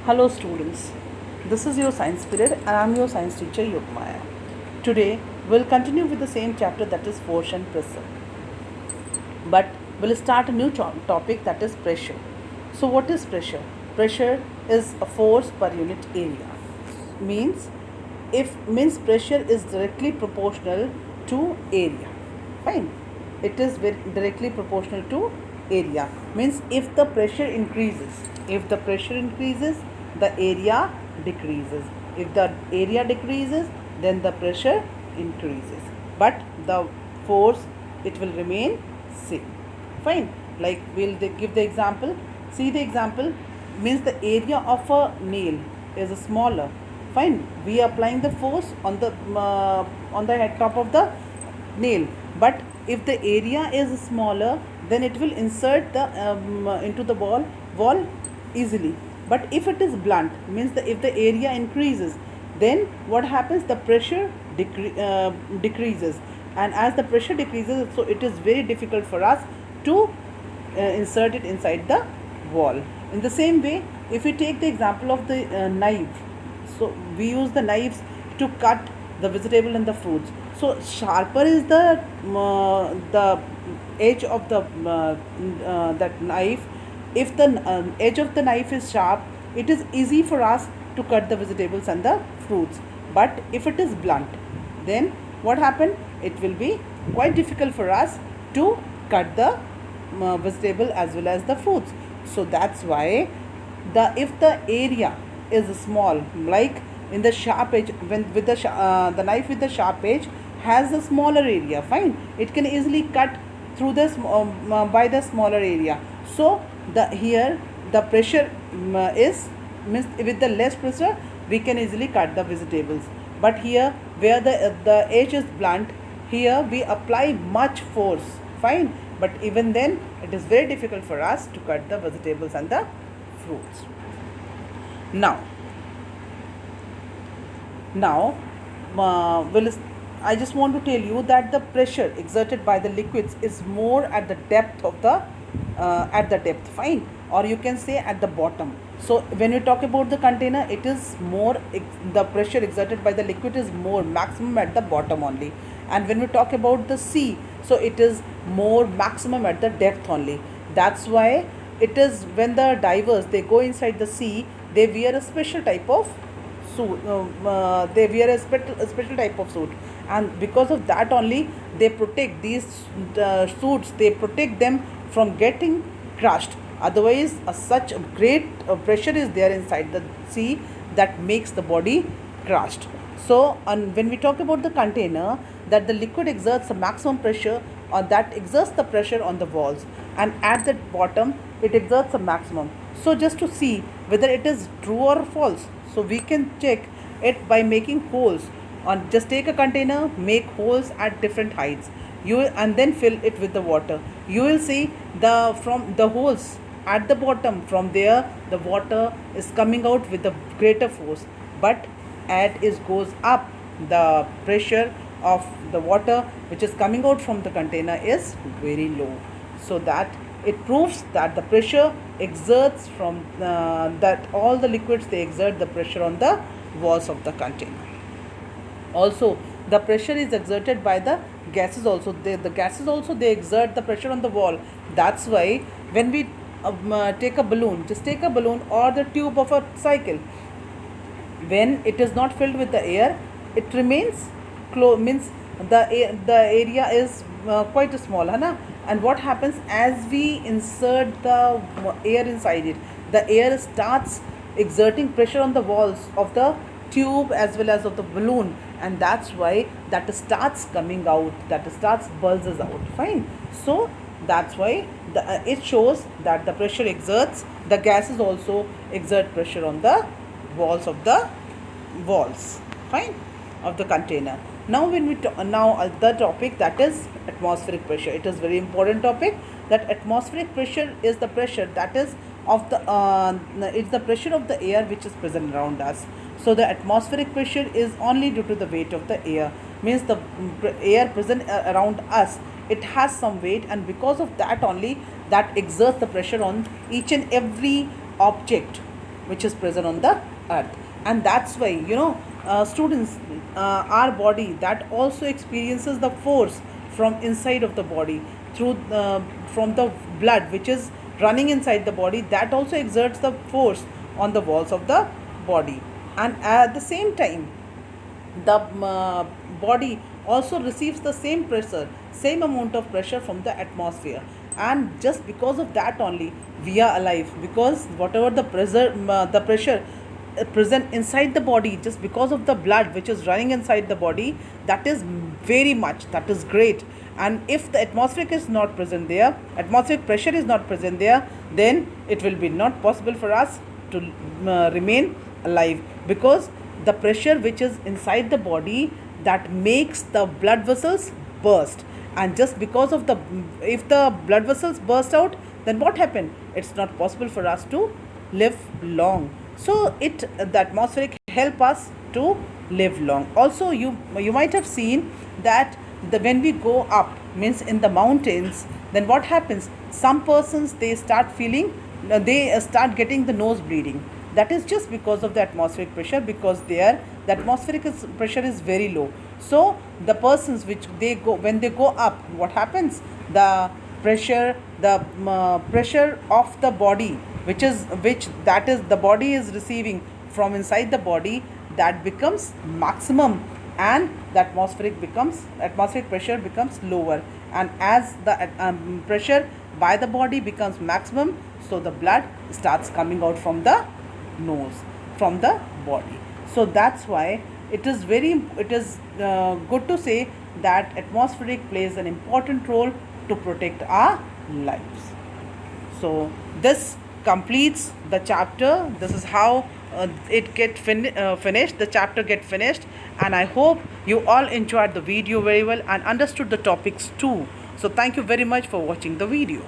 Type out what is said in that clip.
Hello students, this is your science period and I am your science teacher Yogmaya. Today we'll continue with the same chapter, that is force and pressure. But we'll start a new topic, that is pressure. So what is pressure? Pressure is a force per unit area. Means pressure is directly proportional to area. Fine. It is directly proportional to area. Means if the pressure increases, the area decreases. If the area decreases, then the pressure increases. But the force, it will remain same. Fine. Like we'll give the example. See the example. Means the area of a nail is smaller. Fine. We are applying the force on the head top of the nail. But if the area is smaller, then it will insert the into the wall easily. But if it is blunt, means if the area increases, then what happens? The pressure decreases, and as the pressure decreases, so it is very difficult for us to insert it inside the wall. In the same way, if we take the example of the knife, so we use the knives to cut the vegetable and the fruits. So sharper is the edge of the that knife. If the edge of the knife is sharp, it is easy for us to cut the vegetables and the fruits. But if it is blunt, then what happen? It will be quite difficult for us to cut the vegetable as well as the fruits. So that's why if the area is small, like in the sharp edge, when with the knife with the sharp edge has a smaller area, fine, it can easily cut through the by the smaller area. So the pressure is means with the less pressure we can easily cut the vegetables. But here where the edge is blunt, here we apply much force, fine, but even then it is very difficult for us to cut the vegetables and the fruits. Now I just want to tell you that the pressure exerted by the liquids is more at the depth of the fine, or you can say at the bottom. So when we talk about the container, it is more the pressure exerted by the liquid is more maximum at the bottom only. And when we talk about the sea, so it is more maximum at the depth only. That's why it is when the divers, they go inside the sea, they wear a special type of suit. They wear a special type of suit, and because of that only they protect these suits, they protect them from getting crushed. Otherwise such a great pressure is there inside the sea that makes the body crushed. So when we talk about the container, that the liquid exerts a maximum pressure, or that exerts the pressure on the walls, and at the bottom it exerts a maximum. So just to see whether it is true or false, so we can check it by making holes on, just take a container, make holes at different heights, and then fill it with the water. You will see from the holes at the bottom, from there the water is coming out with a greater force. But as it goes up, the pressure of the water which is coming out from the container is very low. So that it proves that the pressure exerts from that all the liquids, they exert the pressure on the walls of the container. Also the pressure is exerted by the gases also. The gases also, they exert the pressure on the wall. That's why when we take a balloon, just take a balloon or the tube of a cycle, when it is not filled with the air, it remains means the area is quite small, है. And what happens, as we insert the air inside it, the air starts exerting pressure on the walls of the tube as well as of the balloon, and that's why that starts coming out, that starts bulges out, fine. So that's why it shows that the pressure exerts, the gases also exert pressure on the walls, fine, of the container. Now when we now the topic, that is atmospheric pressure. It is very important topic, that atmospheric pressure is the pressure that is of the it's the pressure of the air which is present around us. So the atmospheric pressure is only due to the weight of the air, means the air present around us, it has some weight, and because of that only, that exerts the pressure on each and every object which is present on the earth. And that's why, students, our body that also experiences the force from inside of the body through from the blood which is running inside the body, that also exerts the force on the walls of the body. And at the same time, the body also receives the same pressure, same amount of pressure from the atmosphere. And just because of that only we are alive, because whatever the pressure present inside the body, just because of the blood which is running inside the body, that is very much, that is great. And if the atmospheric pressure is not present there, then it will be not possible for us to remain alive, because the pressure which is inside the body, that makes the blood vessels burst. And just because of the, if the blood vessels burst out, then what happened? It's not possible for us to live long. So the atmospheric help us to live long. Also, you might have seen that when we go up, means in the mountains, then what happens? Some persons, they start feeling, they start getting the nose bleeding. That is just because of the atmospheric pressure, because there the pressure is very low. So the persons which they go, when they go up, what happens? The pressure of the body, which that is the body is receiving from inside the body, that becomes maximum, and the atmospheric pressure becomes lower. And as the pressure by the body becomes maximum, so the blood starts coming out from the nose, from the body. So that's why it is good to say that atmospheric plays an important role to protect our lives. So this completes the chapter. This is how finished, the chapter get finished. And I hope you all enjoyed the video very well and understood the topics too. So thank you very much for watching the video.